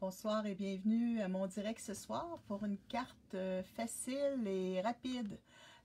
Bonsoir et bienvenue à mon direct ce soir pour une carte facile et rapide.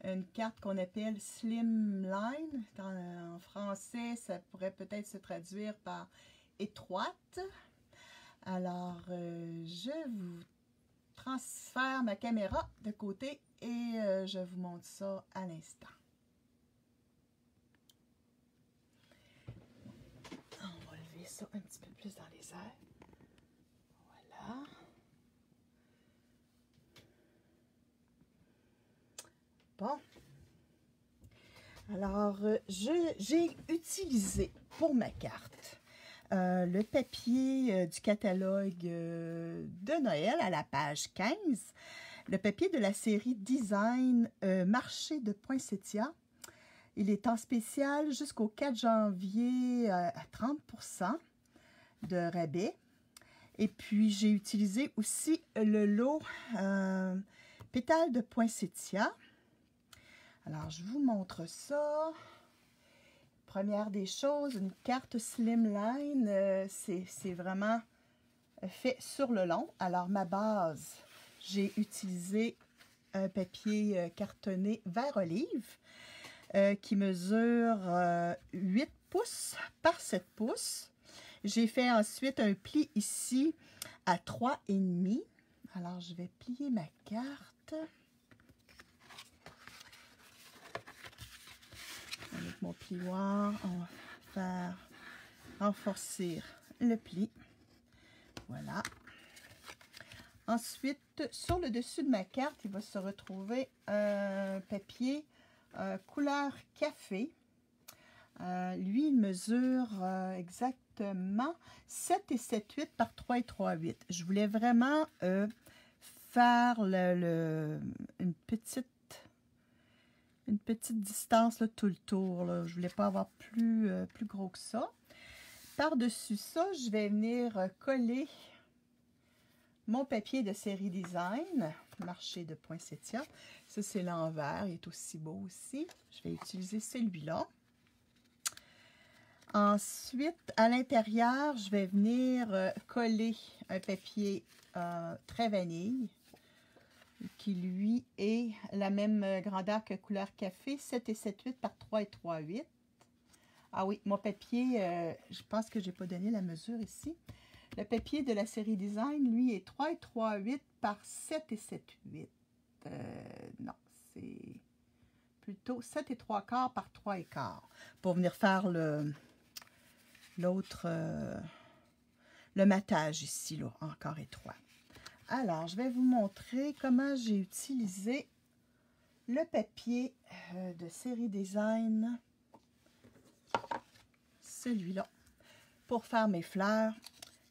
Une carte qu'on appelle Slimline. En français, ça pourrait peut-être se traduire par étroite. Alors, je vous transfère ma caméra de côté et je vous montre ça à l'instant. On va lever ça un petit peu plus dans les airs. Voilà. Bon. Alors, j'ai utilisé pour ma carte le papier du catalogue de Noël à la page 15, le papier de la série Design Marché de Poinsettia. Il est en spécial jusqu'au 4 janvier à 30% de rabais. Et puis, j'ai utilisé aussi le lot pétales de poinsettia. Alors, je vous montre ça. Première des choses, une carte Slimline, c'est vraiment fait sur le long. Alors, ma base, j'ai utilisé un papier cartonné vert olive qui mesure 8 pouces par 7 pouces. J'ai fait ensuite un pli ici à 3,5. Alors, je vais plier ma carte. Avec mon plioir, on va faire renforcer le pli. Voilà. Ensuite, sur le dessus de ma carte, il va se retrouver un papier couleur café. Lui, il mesure exactement 7 et 7,8 par 3 et 3,8. Je voulais vraiment faire une petite distance là, tout le tour. Là. Je ne voulais pas avoir plus gros que ça. Par-dessus ça, je vais venir coller mon papier de série Design, Marché de Poinsettia. Ça, c'est l'envers. Il est aussi beau aussi. Je vais utiliser celui-là. Ensuite, à l'intérieur, je vais venir coller un papier très vanille, qui lui est la même grandeur que couleur café, 7 et 7,8 par 3 et 3,8. Ah oui, mon papier, je pense que je n'ai pas donné la mesure ici. Le papier de la série Design, lui, est 3 et 3,8 par 7 et 7,8. Non, c'est plutôt 7 et 3/4 par 3 et quart. Pour venir faire l'autre, le matage ici, là, encore étroit. Alors, je vais vous montrer comment j'ai utilisé le papier de série Design, celui-là, pour faire mes fleurs.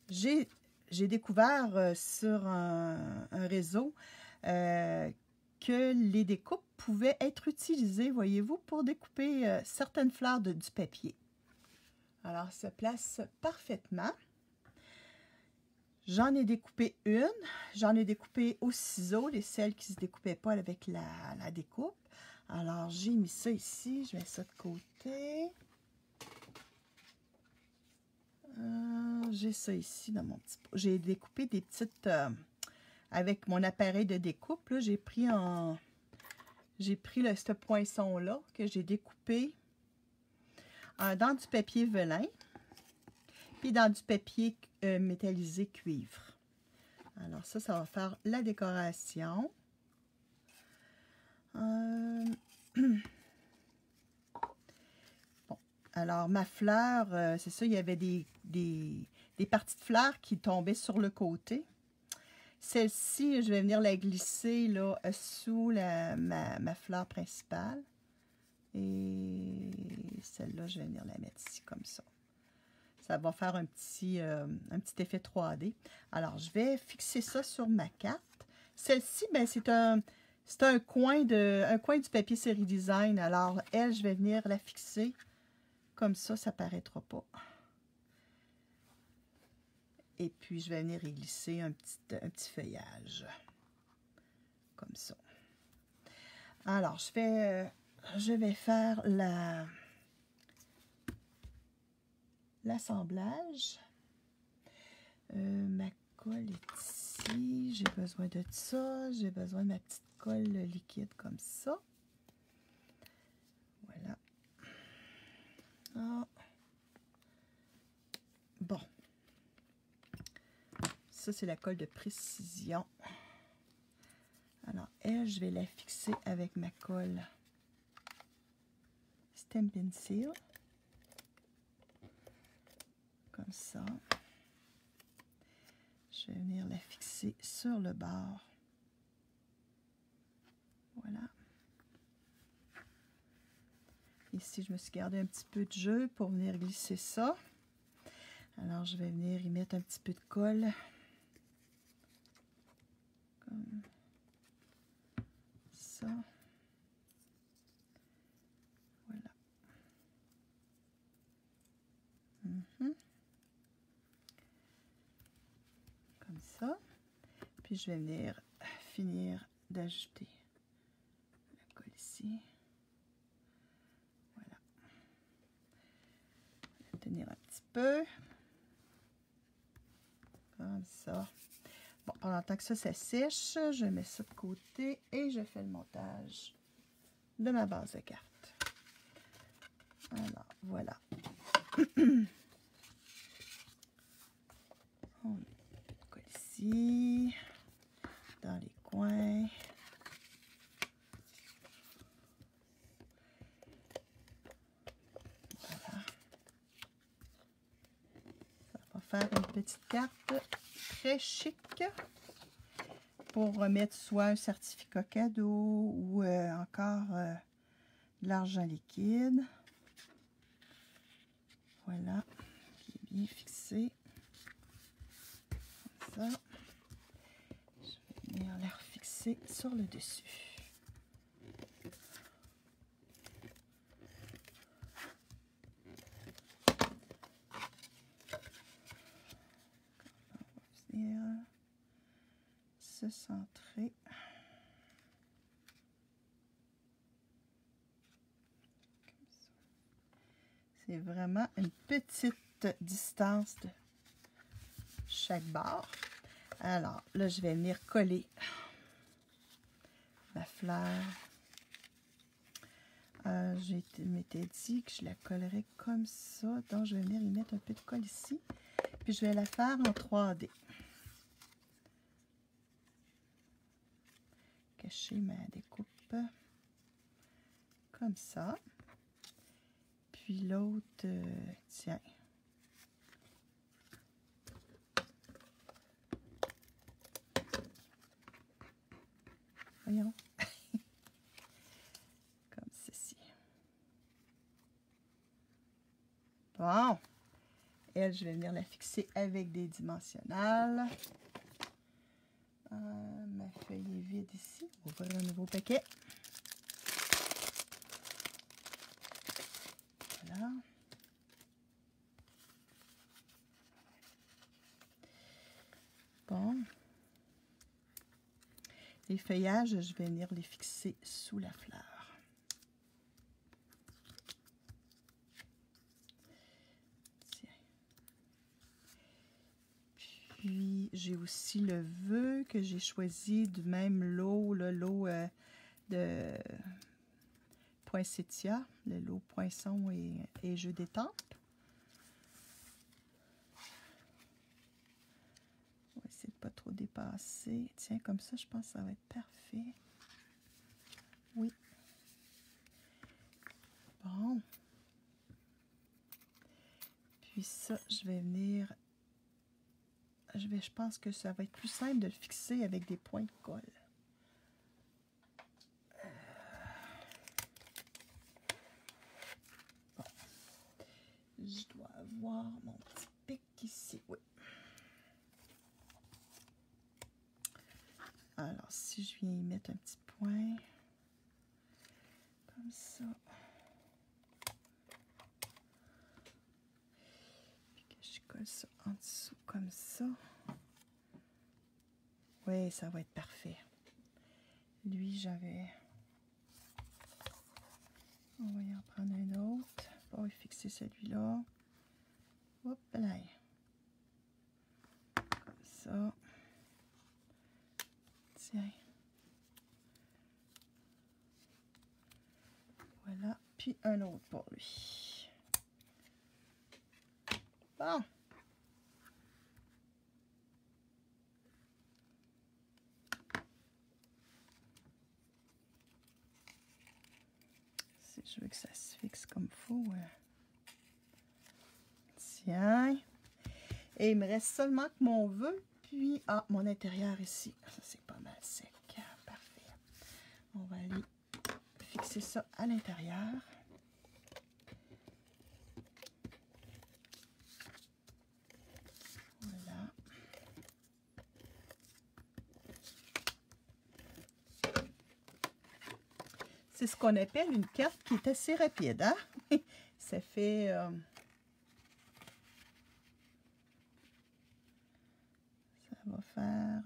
J'ai découvert sur un réseau que les découpes pouvaient être utilisées, voyez-vous, pour découper certaines fleurs du papier. Alors, ça place parfaitement. J'en ai découpé une. J'en ai découpé au ciseau, celles qui ne se découpaient pas avec la découpe. Alors, j'ai mis ça ici. Je mets ça de côté. J'ai ça ici dans mon petit pot. J'ai découpé des petites... avec mon appareil de découpe, j'ai pris ce poinçon-là que j'ai découpé dans du papier velin. Puis dans du papier métallisé cuivre. Alors ça va faire la décoration. Bon. Alors ma fleur, c'est ça, il y avait des parties de fleurs qui tombaient sur le côté. Celle-ci, je vais venir la glisser là, sous ma fleur principale. Et celle-là, je vais venir la mettre ici comme ça. Ça va faire un petit effet 3D. Alors, je vais fixer ça sur ma carte. Celle-ci, ben, c'est un coin du papier série Design. Alors, elle, je vais venir la fixer comme ça ne paraîtra pas. Et puis, je vais venir y glisser un petit feuillage. Comme ça. Alors, je vais faire l'assemblage. Ma colle est ici. J'ai besoin de ça. J'ai besoin de ma petite colle liquide comme ça. Voilà. Ah. Bon. Ça, c'est la colle de précision. Alors, elle, je vais la fixer avec ma colle Stampin' Seal. Comme ça. Je vais venir la fixer sur le bord. Voilà. Ici, je me suis gardé un petit peu de jeu pour venir glisser ça. Alors, je vais venir y mettre un petit peu de colle. Comme ça. Voilà. Comme ça. Puis, je vais venir finir d'ajouter la colle ici. Voilà. Je vais tenir un petit peu. Comme ça. Bon, pendant le temps que ça sèche, je mets ça de côté et je fais le montage de ma base de carte. Alors, voilà. On met le colle ici, dans les coins. Voilà. Ça va faire une petite carte très chic pour remettre soit un certificat cadeau ou encore de l'argent liquide. Voilà, qui est bien fixé. Comme ça. Je vais venir la refixer sur le dessus. On va venir se centrer. C'est vraiment une petite distance de chaque bord. Alors, là, je vais venir coller ma fleur. Je m'étais dit que je la collerais comme ça. Donc, je vais venir y mettre un peu de colle ici. Puis, je vais la faire en 3D. Cacher ma découpe comme ça. Puis l'autre, tiens. Voyons. Comme ceci. Bon. Elle, je vais venir la fixer avec des dimensionnels. Ma feuille est vide ici. On va ouvrir un nouveau paquet. Voilà. Bon. Les feuillages, je vais venir les fixer sous la fleur. Tiens. Puis, j'ai aussi le vœu que j'ai choisi du même lot, le lot de Poinsettia, le lot poisson et jeu d'étampes. On va essayer de ne pas trop dépasser. Tiens, comme ça, je pense que ça va être parfait. Oui. Bon. Puis ça, je vais venir... Je pense que ça va être plus simple de le fixer avec des points de colle. Bon. Je dois avoir mon petit pic ici. Oui. Alors, si je viens y mettre un petit point, comme ça, puis que je colle ça en dessous, comme ça, oui, ça va être parfait. Lui, j'avais... On va y en prendre un autre. On va fixer celui-là. Hop là. Comme ça. Tiens. Voilà. Puis un autre pour lui. Bon. Si je veux que ça se fixe comme il faut. Tiens. Et il me reste seulement que mon vœu. Puis, mon intérieur ici. Ça, c'est pas mal sec. Parfait. On va aller fixer ça à l'intérieur. Voilà. C'est ce qu'on appelle une carte qui est assez rapide, hein? Ça fait... ça va faire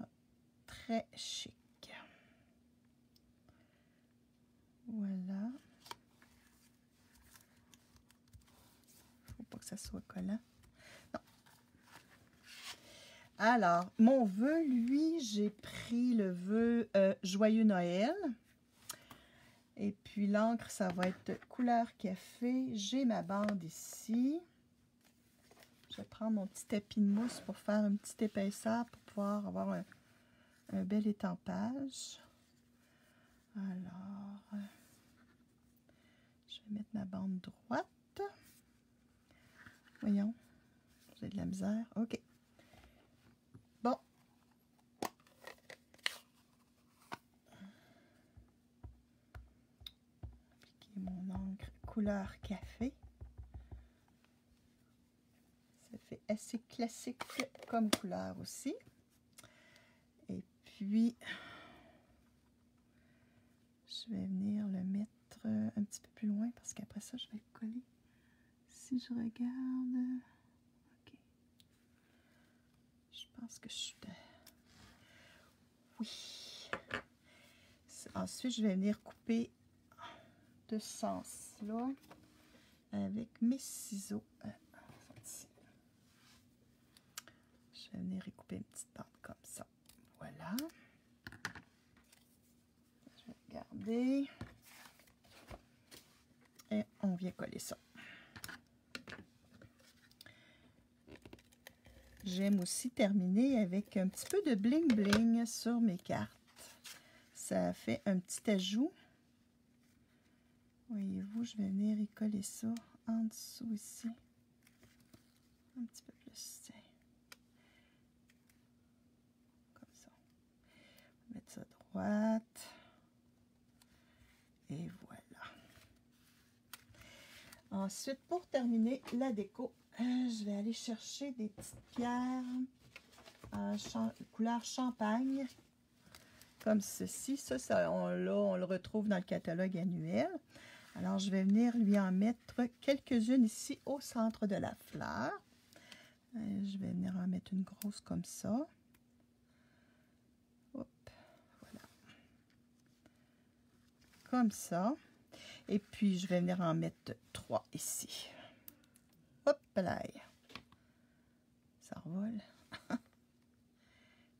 très chic. Voilà. Faut pas que ça soit collant. Non. Alors, mon vœu, lui, j'ai pris le vœu Joyeux Noël. Et puis l'encre, ça va être couleur café. J'ai ma bande ici. Je vais prendre mon petit tapis de mousse pour faire une petite épaisseur pour pouvoir avoir un bel étampage. Alors, je vais mettre ma bande droite. Voyons, j'ai de la misère. OK. Bon. Appliquer mon encre couleur café. Ça fait assez classique comme couleur aussi. Et puis, je vais venir le mettre un petit peu plus loin parce qu'après ça, je vais le coller. Si je regarde... OK. Je pense que je suis... Oui. Ensuite, je vais venir couper de ce sens-là avec mes ciseaux. Je vais venir recouper une petite bande comme ça. Voilà. Je vais regarder. Et on vient coller ça. J'aime aussi terminer avec un petit peu de bling bling sur mes cartes. Ça fait un petit ajout. Voyez-vous, je vais venir y coller ça en dessous ici. Un petit peu plus. Tiens. Comme ça. On va mettre ça droite. Et voilà. Ensuite, pour terminer la déco, je vais aller chercher des petites pierres couleur champagne. Comme ceci. Ça on le retrouve dans le catalogue annuel. Alors, je vais venir lui en mettre quelques-unes ici au centre de la fleur. Je vais venir en mettre une grosse comme ça. Hop, voilà. Comme ça. Et puis, je vais venir en mettre 3 ici. Hop là. Ça revole.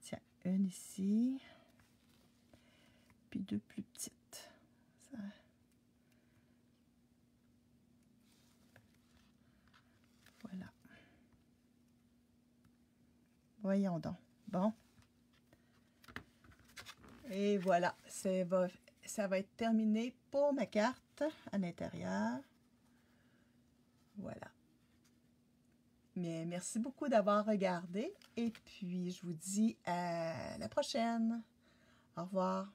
Tiens, une ici. Puis 2 plus petites. Ça... Voilà. Voyons donc. Bon. Et voilà. Ça va être terminé pour ma carte à l'intérieur. Voilà. Mais merci beaucoup d'avoir regardé. Et puis, je vous dis à la prochaine. Au revoir.